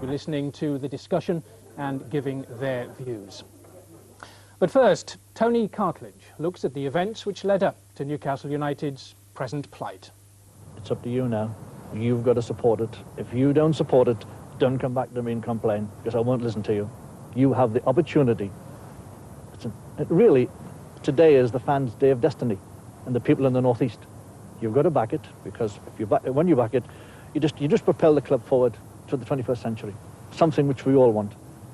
We're listening to the discussion and giving their views. But first, Tony Cartledge looks at the events which led up to Newcastle United's present plight. It's up to you now. You've got to support it. If you don't support it, don't come back to me and complain, because I won't listen to you. You have the opportunity. Really, today is the fans' day of destiny, and the people in the North East. You've got to back it, because when you back it, you just propel the club forward to the 21st century, something which we all want.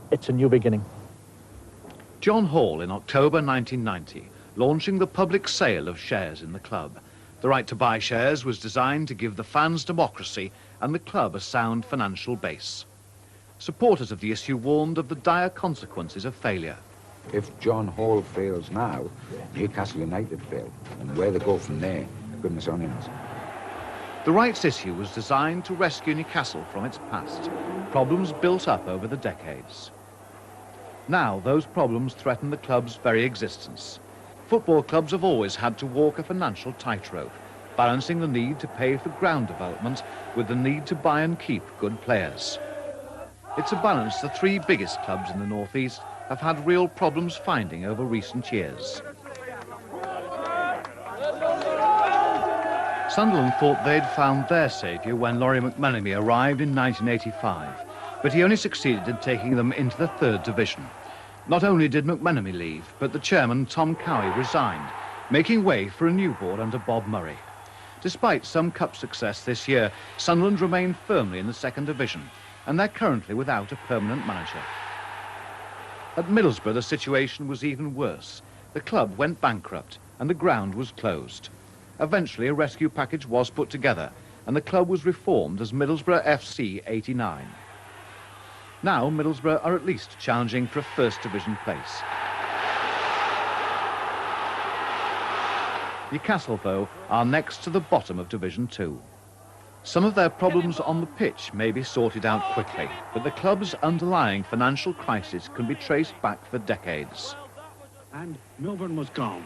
It's a new beginning. John Hall in October 1990, launching the public sale of shares in the club. The right to buy shares was designed to give the fans democracy and the club a sound financial base. Supporters of the issue warned of the dire consequences of failure. If John Hall fails now, Newcastle United fail, and where they go from there, goodness only knows. The rights issue was designed to rescue Newcastle from its past, problems built up over the decades. Now those problems threaten the club's very existence. Football clubs have always had to walk a financial tightrope, balancing the need to pay for ground development with the need to buy and keep good players. It's a balance the three biggest clubs in the North East have had real problems finding over recent years. Sunderland thought they'd found their saviour when Laurie McMenemy arrived in 1985, but he only succeeded in taking them into the third division. Not only did McMenemy leave, but the chairman, Tom Cowie, resigned, making way for a new board under Bob Murray. Despite some cup success this year, Sunderland remained firmly in the second division, and they're currently without a permanent manager. At Middlesbrough, the situation was even worse. The club went bankrupt, and the ground was closed. Eventually, a rescue package was put together, and the club was reformed as Middlesbrough FC 89. Now, Middlesbrough are at least challenging for a first division place. Newcastle, though, are next to the bottom of Division 2. Some of their problems on the pitch may be sorted out quickly, but the club's underlying financial crisis can be traced back for decades. And Melbourne was gone.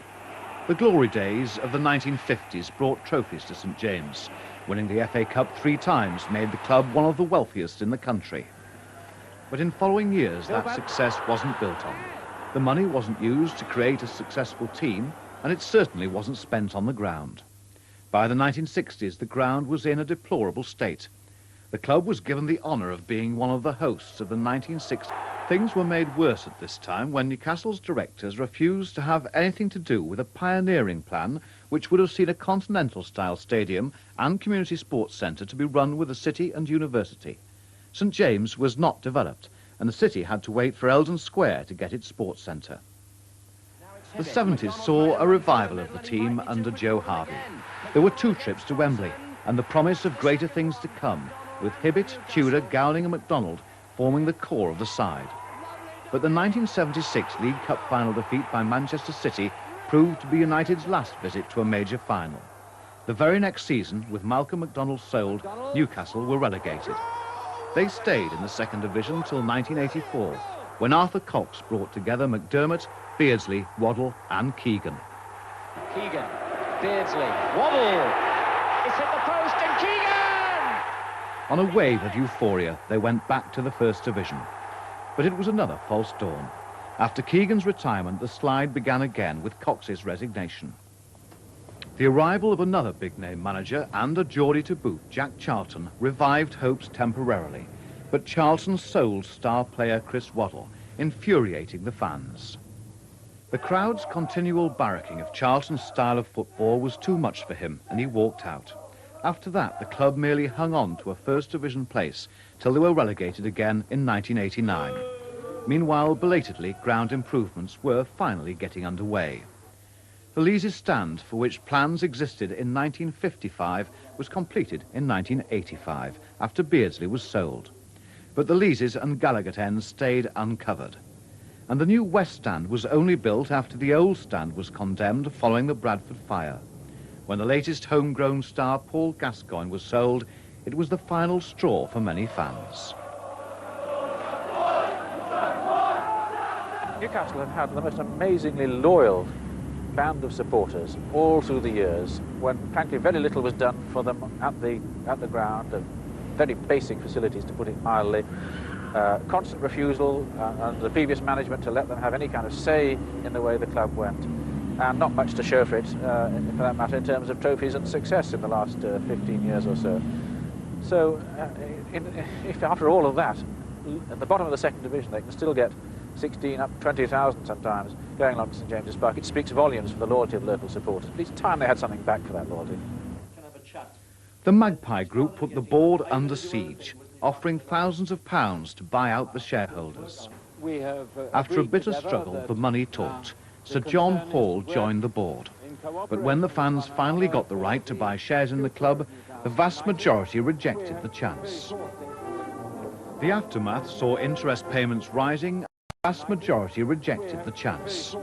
The glory days of the 1950s brought trophies to St James. Winning the FA Cup 3 times made the club one of the wealthiest in the country. But in following years, that success wasn't built on. The money wasn't used to create a successful team, and it certainly wasn't spent on the ground. By the 1960s, the ground was in a deplorable state. The club was given the honour of being one of the hosts of the 1960s. Things were made worse at this time when Newcastle's directors refused to have anything to do with a pioneering plan which would have seen a continental-style stadium and community sports centre to be run with the city and university. St James was not developed, and the city had to wait for Eldon Square to get its sports centre. The 70s saw a revival of the team under Joe Harvey. There were 2 trips to Wembley, and the promise of greater things to come, with Hibbett, Tudor, Gowling and MacDonald forming the core of the side. But the 1976 League Cup final defeat by Manchester City proved to be United's last visit to a major final. The very next season, with Malcolm MacDonald sold, Newcastle were relegated. They stayed in the second division till 1984, when Arthur Cox brought together McDermott, Beardsley, Waddle and Keegan. Keegan, Beardsley, Waddle, it's hit the post and Keegan! On a wave of euphoria, they went back to the first division. But it was another false dawn. After Keegan's retirement, the slide began again with Cox's resignation. The arrival of another big-name manager and a Geordie to boot, Jack Charlton, revived hopes temporarily, but Charlton sold star player Chris Waddle, infuriating the fans. The crowd's continual barracking of Charlton's style of football was too much for him, and he walked out. After that, the club merely hung on to a first division place till they were relegated again in 1989. Meanwhile, belatedly, ground improvements were finally getting underway. The Leazes stand, for which plans existed in 1955, was completed in 1985, after Beardsley was sold. But the Leazes and Gallagher ends stayed uncovered. And the new West Stand was only built after the old stand was condemned following the Bradford fire. When the latest homegrown star, Paul Gascoigne, was sold, it was the final straw for many fans. Newcastle have had the most amazingly loyal band of supporters all through the years, when frankly very little was done for them at the ground, very basic facilities, to put it mildly. constant refusal under the previous management to let them have any kind of say in the way the club went, and not much to show for it, for that matter, in terms of trophies and success in the last 15 years or so. So, if after all of that, at the bottom of the second division, they can still get 16 up 20,000 sometimes going along to St James's Park, it speaks volumes for the loyalty of local supporters. But it's time they had something back for that loyalty. The Magpie Group put the board under siege, offering thousands of pounds to buy out the shareholders. After a bitter struggle, the money talked. Sir John Hall joined the board. But when the fans finally got the right to buy shares in the club, the vast majority rejected the chance. The aftermath saw interest payments rising. The vast majority rejected the chance.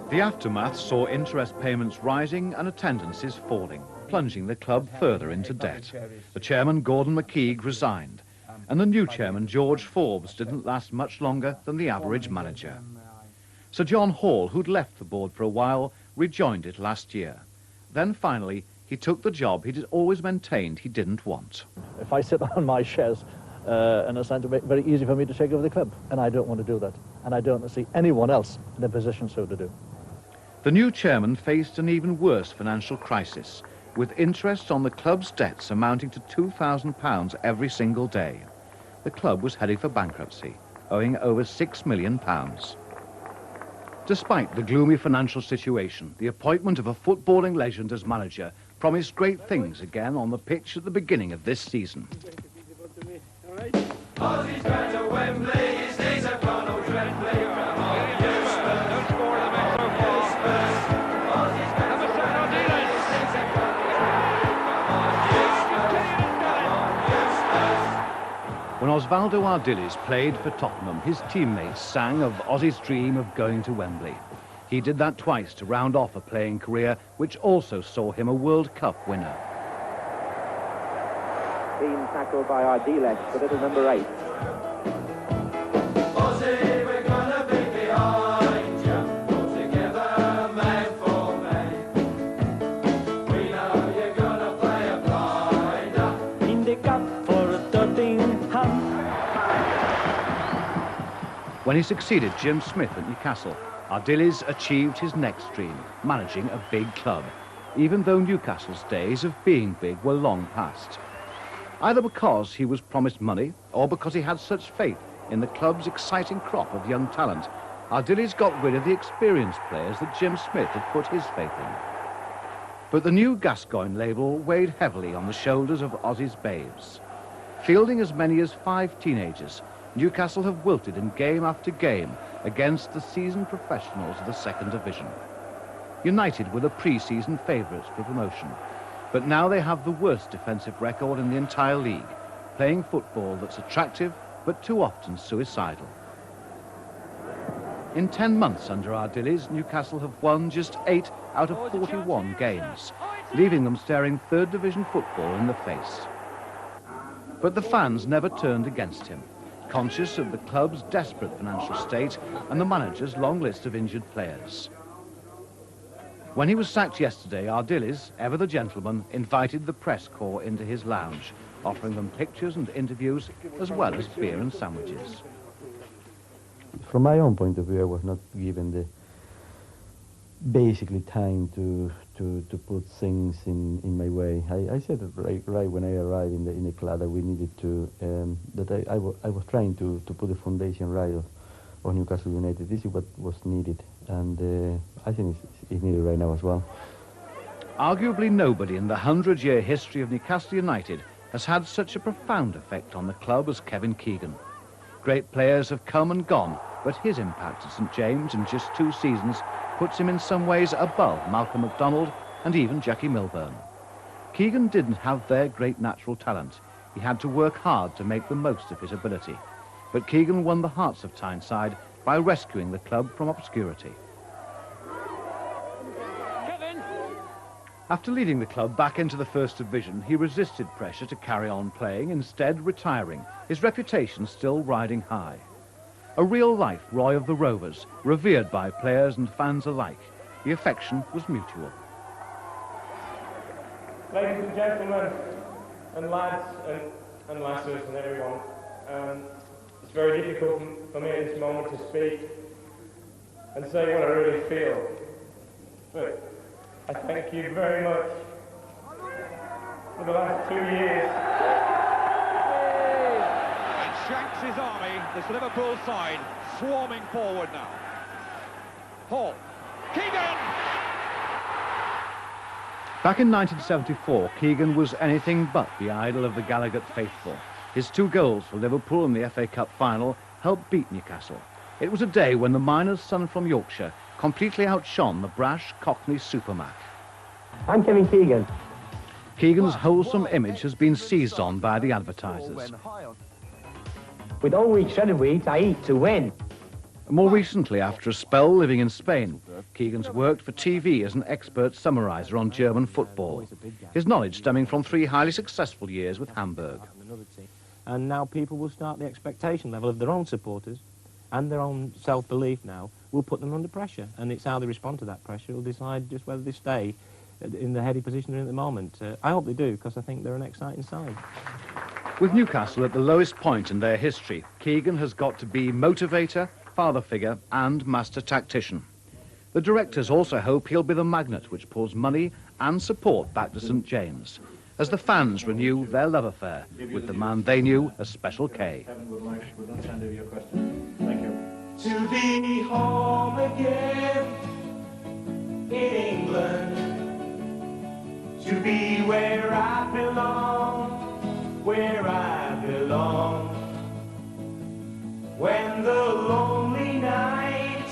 The aftermath saw interest payments rising and attendances falling, plunging the club further into debt. The chairman, Gordon McKeague, resigned, and the new chairman, George Forbes, didn't last much longer than the average manager. Sir John Hall, who'd left the board for a while, rejoined it last year. Then finally, he took the job he'd always maintained he didn't want. If I sit on my shares, and it's going to make it very easy for me to take over the club, and I don't want to do that, and I don't see anyone else in a position so to do. The new chairman faced an even worse financial crisis, with interest on the club's debts amounting to £2,000 every single day. The club was heading for bankruptcy, owing over £6 million. Despite the gloomy financial situation, the appointment of a footballing legend as manager promised great things again on the pitch at the beginning of this season. When Osvaldo Ardiles played for Tottenham, his teammates sang of Ozzy's dream of going to Wembley. He did that twice to round off a playing career which also saw him a World Cup winner. Being tackled by Ardiles for little number 8. Ozzy, we're gonna be behind you. All together, man for man. We know you're gonna play a blinder. In the cup for Tottenham. When he succeeded Jim Smith at Newcastle, Ardiles achieved his next dream, managing a big club, even though Newcastle's days of being big were long past. Either because he was promised money or because he had such faith in the club's exciting crop of young talent, Ardiles got rid of the experienced players that Jim Smith had put his faith in. But the new Gascoigne label weighed heavily on the shoulders of Ozzy's babes. Fielding as many as 5 teenagers, Newcastle have wilted in game after game against the seasoned professionals of the second division. United were the pre-season favourites for promotion, but now they have the worst defensive record in the entire league, playing football that's attractive but too often suicidal. In 10 months under Ardiles, Newcastle have won just 8 out of 41 games, leaving them staring third division football in the face. But the fans never turned against him, conscious of the club's desperate financial state and the manager's long list of injured players. When he was sacked yesterday, Ardiles, ever the gentleman, invited the press corps into his lounge, offering them pictures and interviews, as well as beer and sandwiches. From my own point of view, I was not given the basically time to put things in my way. I said right when I arrived in the club that we needed to that I was trying to put the foundation right of Newcastle United. This is what was needed, and I think it's needed right now as well. Arguably nobody in the 100-year history of Newcastle United has had such a profound effect on the club as Kevin Keegan. Great players have come and gone, but his impact at St James in just 2 seasons puts him in some ways above Malcolm MacDonald and even Jackie Milburn. Keegan didn't have their great natural talent. He had to work hard to make the most of his ability. But Keegan won the hearts of Tyneside by rescuing the club from obscurity. After leading the club back into the First Division, he resisted pressure to carry on playing, instead retiring, his reputation still riding high. A real-life Roy of the Rovers, revered by players and fans alike. The affection was mutual. Ladies and gentlemen, and lads and lasses and everyone, It's very difficult for me at this moment to speak and say what I really feel. But I thank you very much for the last 2 years. And Shanks' army, this Liverpool side, swarming forward now. Hall. Keegan! Back in 1974, Keegan was anything but the idol of the Gallagher faithful. His 2 goals for Liverpool in the FA Cup final helped beat Newcastle. It was a day when the miner's son from Yorkshire completely outshone the brash Cockney supermac. I'm Kevin Keegan. Keegan's wholesome image has been seized on by the advertisers. We don't eat shredded wheat, I eat to win. More recently, after a spell living in Spain, Keegan's worked for TV as an expert summariser on German football, his knowledge stemming from 3 highly successful years with Hamburg. And now people will start the expectation level of their own supporters and their own self-belief now will put them under pressure, and it's how they respond to that pressure will decide just whether they stay in the heady position they're in at the moment. I hope they do, because I think they're an exciting side. With Newcastle at the lowest point in their history, Keegan has got to be motivator, father figure and master tactician. The directors also hope he'll be the magnet which pulls money and support back to St James, as the fans renew their love affair with the man they knew as Special K. Thank you. To be home again in England, to be where I belong, when the lonely night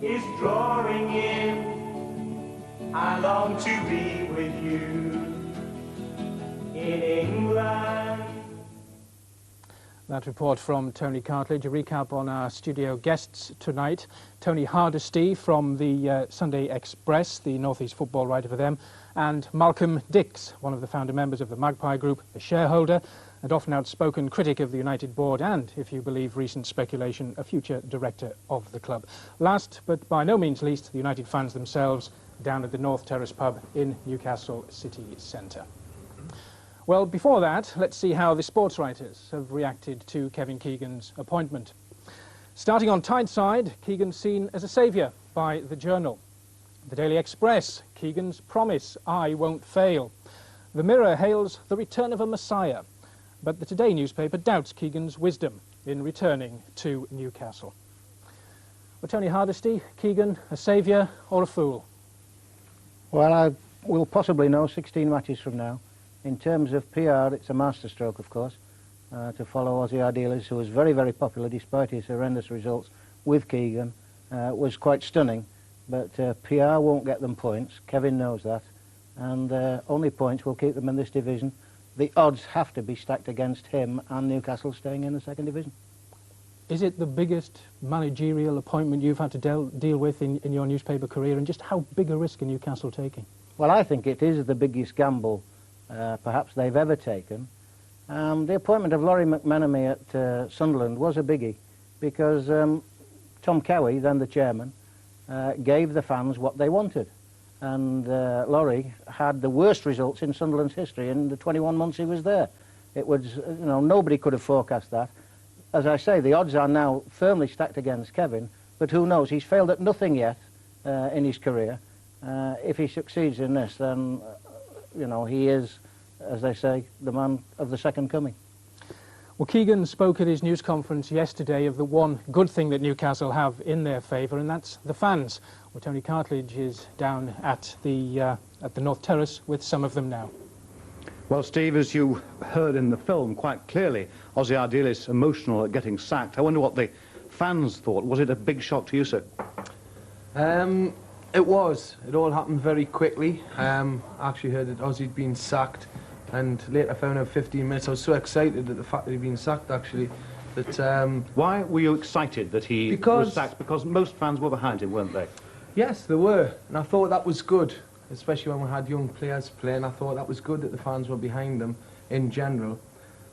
is drawing in, I long to be with you in England. That report from Tony Cartledge. A recap on our studio guests tonight. Tony Hardesty from the Sunday Express, the North East football writer for them, and Malcolm Dix, one of the founder members of the Magpie Group, a shareholder and often outspoken critic of the United board and, if you believe recent speculation, a future director of the club. Last but by no means least, the United fans themselves down at the North Terrace pub in Newcastle city centre. Well, before that, let's see how the sports writers have reacted to Kevin Keegan's appointment. Starting on Tyneside, Keegan's seen as a saviour by the Journal. The Daily Express, Keegan's promise, I won't fail. The Mirror hails the return of a messiah, but the Today newspaper doubts Keegan's wisdom in returning to Newcastle. Well, Tony Hardesty, Keegan, a saviour or a fool? Well, I will possibly know 16 matches from now. In terms of PR, it's a masterstroke, of course, to follow Ozzy Ardiles, who was very, very popular despite his horrendous results with Keegan, was quite stunning. But PR won't get them points. Kevin knows that. And only points will keep them in this division. The odds have to be stacked against him and Newcastle staying in the 2nd division. Is it the biggest managerial appointment you've had to deal with in your newspaper career, and just how big a risk are Newcastle taking? Well, I think it is the biggest gamble perhaps they've ever taken. The appointment of Laurie McMenemy at Sunderland was a biggie, because Tom Cowie, then the chairman, gave the fans what they wanted. And Laurie had the worst results in Sunderland's history in the 21 months he was there. It was, you know, nobody could have forecast that. As I say, the odds are now firmly stacked against Kevin, but who knows? He's failed at nothing yet in his career. If he succeeds in this, then, you know, he is, as they say, the man of the second coming. Well, Keegan spoke at his news conference yesterday of the one good thing that Newcastle have in their favour, and that's the fans. Well, Tony Cartledge is down at the North Terrace with some of them now. Well, Steve, as you heard in the film quite clearly, Ozzy Ardiles emotional at getting sacked. I wonder what the fans thought. Was it a big shock to you, sir? It was. It all happened very quickly. I actually heard that Ozzy'd been sacked, and later I found out 15 minutes. I was so excited at the fact that he'd been sacked, actually, that... Why were you excited that he was sacked? Because most fans were behind him, weren't they? Yes, they were, and I thought that was good, especially when we had young players playing. I thought that was good that the fans were behind them in general.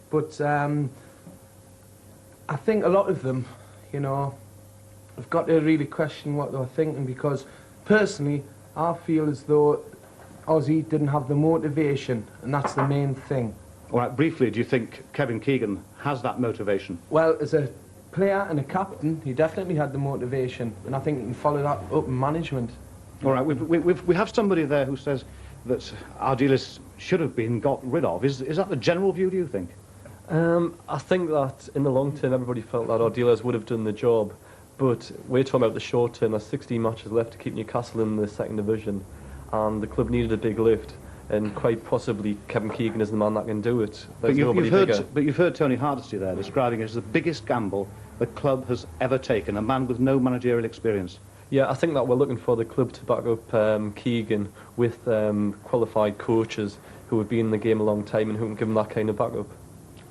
But I think a lot of them, you know, have got to really question what they were thinking, because personally, I feel as though Ozzy didn't have the motivation, and that's the main thing. All right, briefly, do you think Kevin Keegan has that motivation? Well, as a player and a captain, he definitely had the motivation, and I think he can follow that up in management. All right, we have somebody there who says that Ardiles should have been got rid of. Is that the general view, do you think? I think that in the long term, everybody felt that Ardiles would have done the job, but we're talking about the short term. There's 16 matches left to keep Newcastle in the second division, and the club needed a big lift, and quite possibly Kevin Keegan is the man that can do it. But you've heard Tony Hardesty there describing it as the biggest gamble the club has ever taken, a man with no managerial experience. Yeah, I think that we're looking for the club to back up Keegan with qualified coaches who have been in the game a long time and who can give him that kind of backup.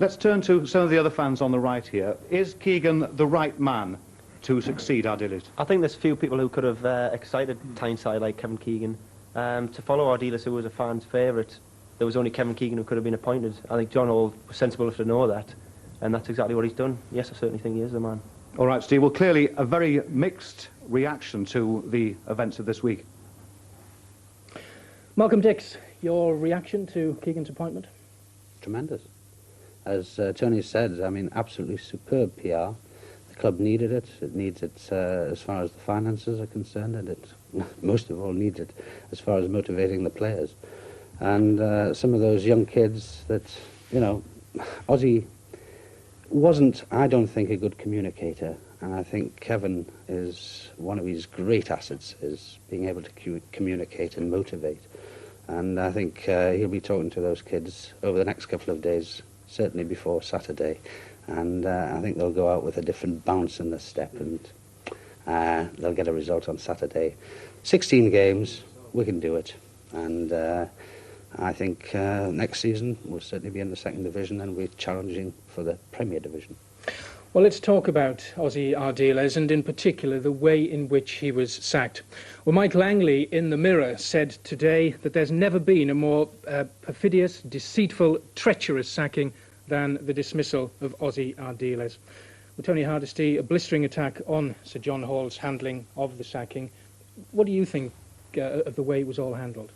Let's turn to some of the other fans on the right here. Is Keegan the right man to succeed Ardiles? I think there's a few people who could have excited Tyneside, like Kevin Keegan. To follow Ardiles, who was a fan's favourite, there was only Kevin Keegan who could have been appointed. I think John Hall was sensible enough to know that, and that's exactly what he's done. Yes, I certainly think he is the man. All right, Steve. Well, clearly a very mixed reaction to the events of this week. Malcolm Dix, your reaction to Keegan's appointment? Tremendous. As Tony said, I mean, absolutely superb PR. The club needed it. It needs it as far as the finances are concerned, and it most of all needs it as far as motivating the players. And some of those young kids that, you know, Ozzy wasn't, I don't think, a good communicator. And I think Kevin is one of his great assets, is being able to communicate and motivate. And I think he'll be talking to those kids over the next couple of days, certainly before Saturday. And I think they'll go out with a different bounce in their step, and they'll get a result on Saturday. 16 games, we can do it. And I think next season we'll certainly be in the second division, and we're challenging for the Premier Division. Well, let's talk about Ozzy Ardiles, and in particular the way in which he was sacked. Well, Mike Langley in the Mirror said today that there's never been a more perfidious, deceitful, treacherous sacking than the dismissal of Ozzy Ardiles. Well, Tony Hardesty, a blistering attack on Sir John Hall's handling of the sacking. What do you think of the way it was all handled?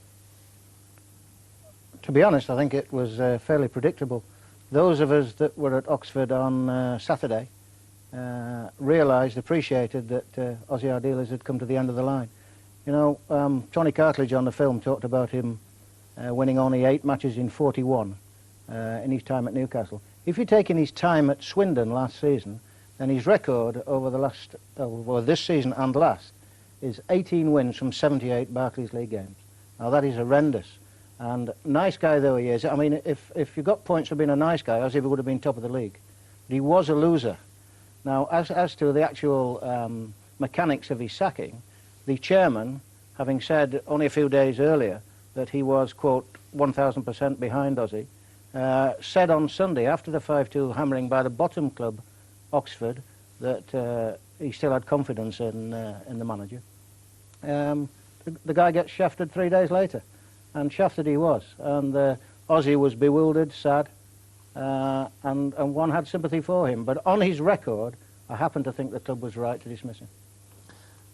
To be honest, I think it was fairly predictable. Those of us that were at Oxford on Saturday realised, appreciated that Ozzy Ardiles had come to the end of the line. You know, Tony Cartledge on the film talked about him winning only 8 matches in 41 in his time at Newcastle. If you take in his time at Swindon last season, then his record over the last, this season and last, is 18 wins from 78 Barclays League games. Now that is horrendous. And nice guy though he is, I mean, if you got points for being a nice guy, Ozzy would have been top of the league. But he was a loser. Now, as to the actual mechanics of his sacking, the chairman, having said only a few days earlier that he was, quote, 1,000% behind Ozzy, said on Sunday, after the 5-2 hammering by the bottom club, Oxford, that he still had confidence in the manager. The guy gets shafted 3 days later. And shafted he was, and Ozzy was bewildered, sad, and one had sympathy for him. But on his record, I happen to think the club was right to dismiss him.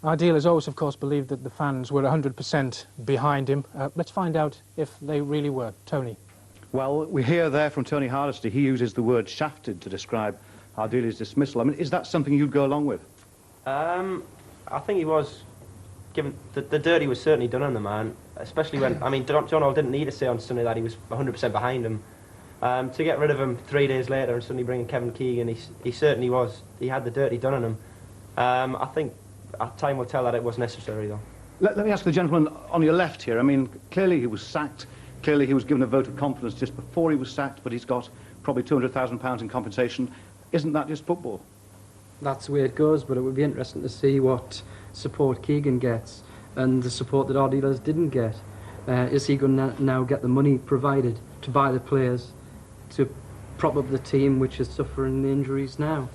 Ardiles always, of course, believed that the fans were 100% behind him. Let's find out if they really were. Tony. Well, we hear there from Tony Hardesty, he uses the word shafted to describe Ardiles' dismissal. I mean, is that something you'd go along with? I think he was given the dirty was certainly done on the man, especially when, I mean, John Hall didn't need to say on Sunday that he was 100% behind him. To get rid of him 3 days later and suddenly bring in Kevin Keegan, he certainly was. He had the dirty done on him. I think time will tell that it was necessary, though. Let me ask the gentleman on your left here. I mean, clearly he was sacked. Clearly he was given a vote of confidence just before he was sacked, but he's got probably £200,000 in compensation. Isn't that just football? That's the way it goes, but it would be interesting to see what support Keegan gets and the support that Ardiles didn't get. Is he going to now get the money provided to buy the players to prop up the team which is suffering the injuries now?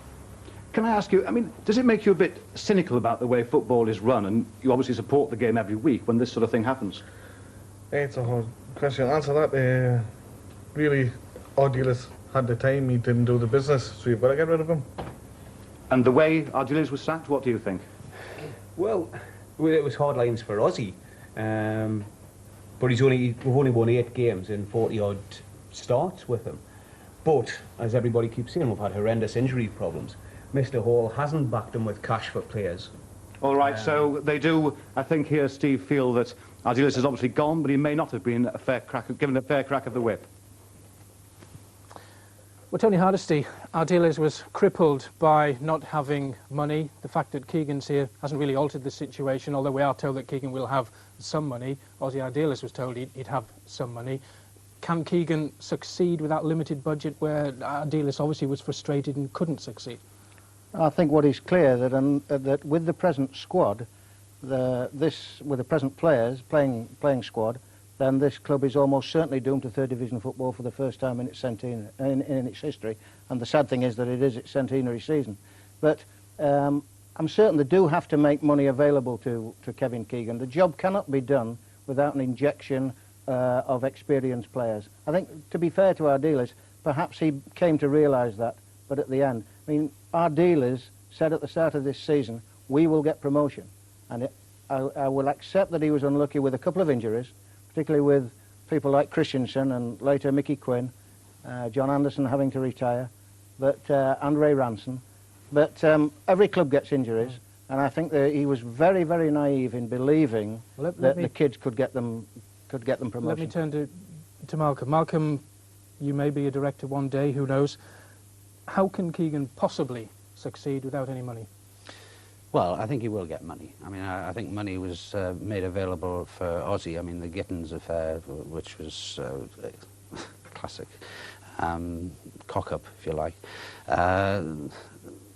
Can I ask you, I mean, does it make you a bit cynical about the way football is run, and you obviously support the game every week when this sort of thing happens? It's a hard question to answer that. Really, Ardiles had the time, he didn't do the business, so you've got to get rid of him. And the way Ardiles was sacked, what do you think? Well, it was hard lines for Ozzy, but we've only won 8 games in 40-odd starts with him. But, as everybody keeps saying, we've had horrendous injury problems. Mr. Hall hasn't backed him with cash for players. All right, so they do, I think here, Steve, feel that Ardiles is obviously gone, but he may not have been given a fair crack of the whip. Well, Tony Hardesty, Ardiles was crippled by not having money. The fact that Keegan's here hasn't really altered the situation, although we are told that Keegan will have some money. Ozzy Ardiles was told he'd have some money. Can Keegan succeed with that limited budget where Ardiles obviously was frustrated and couldn't succeed? I think what is clear that with the present squad, with the present players playing squad, then this club is almost certainly doomed to third division football for the first time in its centenary, in its history. And the sad thing is that it is its centenary season. But I'm certain they do have to make money available to Kevin Keegan. The job cannot be done without an injection of experienced players. I think, to be fair to our dealers, perhaps he came to realise that, but at the end, I mean, our dealers said at the start of this season, we will get promotion. And I will accept that he was unlucky with a couple of injuries, particularly with people like Christensen and later Mickey Quinn, John Anderson having to retire, but Andre Ranson. But every club gets injuries, and I think that he was very, very naive in believing that the kids could get them promotion. Let me turn to Malcolm. Malcolm, you may be a director one day, who knows. How can Keegan possibly succeed without any money? Well, I think he will get money. I mean, I think money was made available for Ozzy. I mean, the Gittins affair, which was classic cock-up, if you like,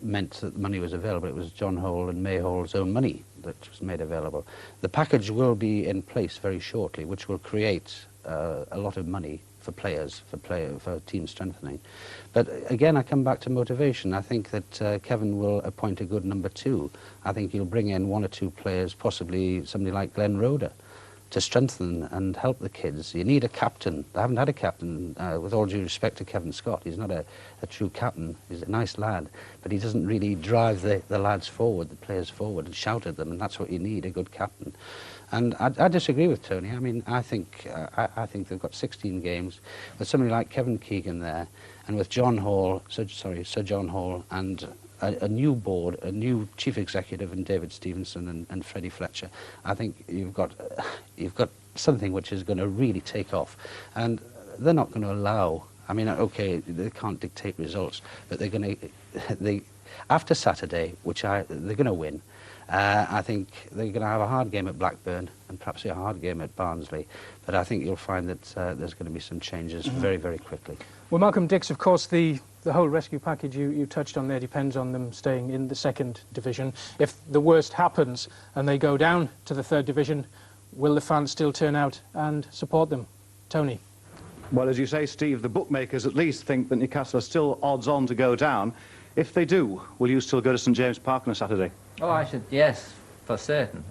meant that money was available. It was John Hole and May Hole's own money that was made available. The package will be in place very shortly, which will create a lot of money for players, for team strengthening. But again, I come back to motivation. I think that Kevin will appoint a good number 2. I think he'll bring in 1 or 2 players, possibly somebody like Glenn Roeder, to strengthen and help the kids. You need a captain. They haven't had a captain, with all due respect to Kevin Scott. He's not a true captain. He's a nice lad, but he doesn't really drive the lads forward, the players forward, and shout at them, and that's what you need, a good captain. And I disagree with Tony. I mean, I think they've got 16 games with somebody like Kevin Keegan there, and with John Hall, Sir John Hall, and a new board, a new chief executive, and David Stevenson and Freddie Fletcher. I think you've got something which is going to really take off, and they're not going to allow. I mean, okay, they can't dictate results, but they're going to. After Saturday, they're going to win. I think they're going to have a hard game at Blackburn and perhaps a hard game at Barnsley, but I think you'll find that there's going to be some changes very, very quickly. Well, Malcolm Dix, of course, the whole rescue package you touched on there depends on them staying in the 2nd division. If the worst happens and they go down to the 3rd division, will the fans still turn out and support them? Tony? Well, as you say, Steve, the bookmakers at least think that Newcastle are still odds on to go down. If they do, will you still go to St James Park on a Saturday? Oh, I should, yes, for certain.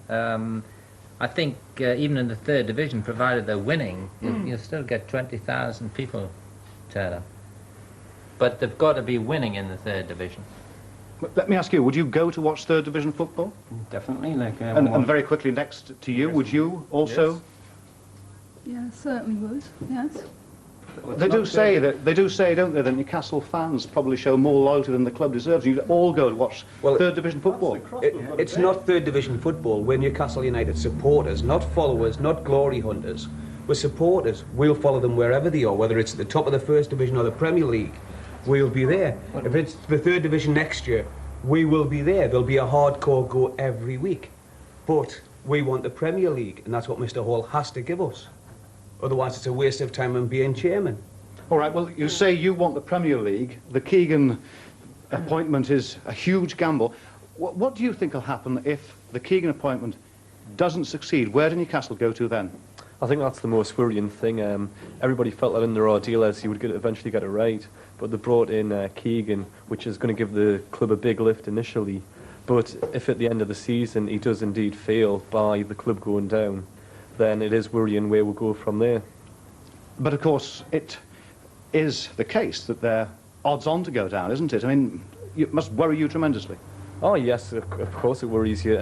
I think even in the 3rd division, provided they're winning, you'll still get 20,000 people turn up. But they've got to be winning in the 3rd division. Let me ask you, would you go to watch 3rd division football? Definitely. Like, and very quickly next to you, would you also? Yes. Yeah, certainly would, yes. They do say, don't they, that Newcastle fans probably show more loyalty than the club deserves. You all go to watch 3rd division football. It's not 3rd division football. We're Newcastle United supporters, not followers, not glory hunters. We're supporters. We'll follow them wherever they are, whether it's at the top of the 1st division or the Premier League. We'll be there. If it's the 3rd division next year, we will be there. There'll be a hardcore go every week. But we want the Premier League, and that's what Mr. Hall has to give us. Otherwise, it's a waste of time in being chairman. All right, well, you say you want the Premier League. The Keegan appointment is a huge gamble. What do you think will happen if the Keegan appointment doesn't succeed? Where do Newcastle go to then? I think that's the most worrying thing. Everybody felt that under Ardiles he would eventually get it right, but they brought in Keegan, which is going to give the club a big lift initially. But if at the end of the season he does indeed fail by the club going down, then it is worrying where we'll go from there. But of course, it is the case that they're odds on to go down, isn't it? I mean, it must worry you tremendously. Oh yes, of course it worries you.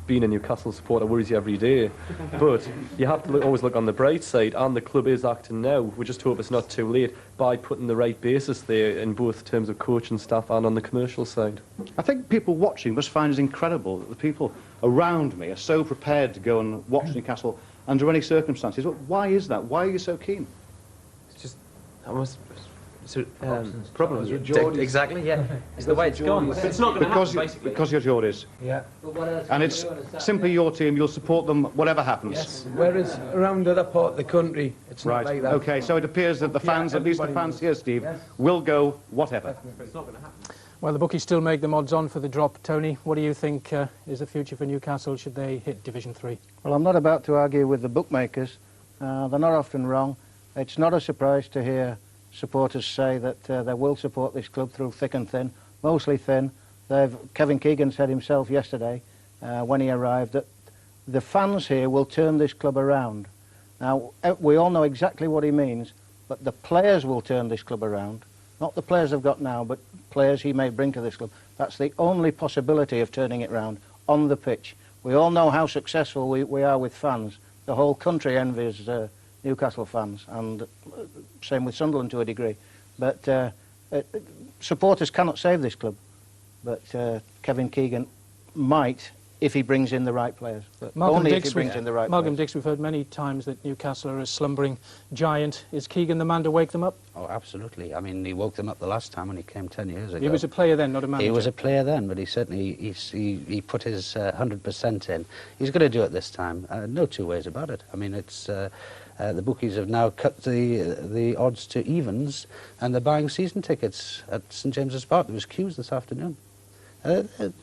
being a Newcastle supporter worries you every day. But you have to always look on the bright side, and the club is acting now. We just hope it's not too late by putting the right basis there in both terms of coach and staff and on the commercial side. I think people watching must find it incredible that the people around me are so prepared to go and watch Newcastle under any circumstances. Why is that? Why are you so keen? It's just almost... Problems with Geordies. Exactly, yeah. It's the way it's gone. It's not going to happen, basically. Because you're Geordies. Yeah. And it's simply your team, you'll support them whatever happens. Yes. Whereas around other part of the country, it's right. not like that. Okay, so it appears that the fans, at least the fans here, Steve, will go whatever. It's not going to happen. Well, the bookies still make them odds on for the drop. Tony, what do you think is the future for Newcastle should they hit Division 3? Well, I'm not about to argue with the bookmakers. They're not often wrong. It's not a surprise to hear supporters say that they will support this club through thick and thin, mostly thin. Kevin Keegan said himself yesterday when he arrived that the fans here will turn this club around. Now, we all know exactly what he means, but the players will turn this club around. Not the players they've got now, but players he may bring to this club. That's the only possibility of turning it round on the pitch. We all know how successful we are with fans. The whole country envies Newcastle fans, and same with Sunderland to a degree. But supporters cannot save this club. But Kevin Keegan might if he brings in the right players. But only if he brings in the right Malcolm players. Dix, we've heard many times that Newcastle are a slumbering giant. Is Keegan the man to wake them up? Oh, absolutely. I mean, he woke them up the last time when he came 10 years ago. He was a player then, not a manager. He was a player then, but he certainly he put his 100% in. He's going to do it this time. No two ways about it. I mean, it's the bookies have now cut the odds to evens, and they're buying season tickets at St James's Park. There was queues this afternoon.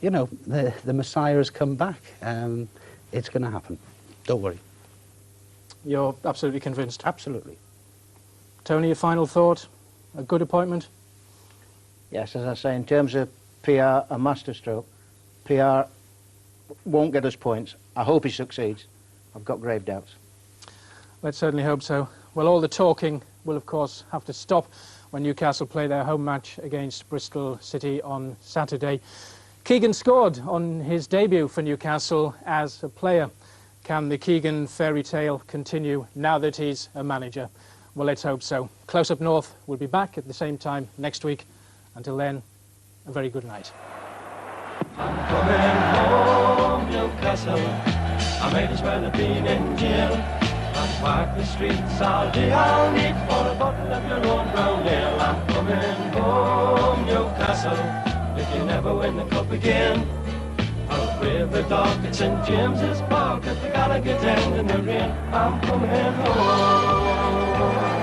You know, the Messiah has come back. It's going to happen. Don't worry. You're absolutely convinced? Absolutely. Tony, a final thought? A good appointment? Yes, as I say, in terms of PR, a masterstroke. PR won't get us points. I hope he succeeds. I've got grave doubts. Let's certainly hope so. Well, all the talking will, of course, have to stop when Newcastle play their home match against Bristol City on Saturday. Keegan scored on his debut for Newcastle as a player. Can the Keegan fairy tale continue now that he's a manager? Well, let's hope so. Close Up North will be back at the same time next week. Until then, a very good night. I'm coming home, Newcastle. I may as well have been in jail. I'll walk the streets all day, I'll need for a bottle of your own brown ale. I'm coming home, Newcastle. If you never win the cup again, I'll brave the dark at St James's Park at the Gallagher end in the rain. I'm coming home.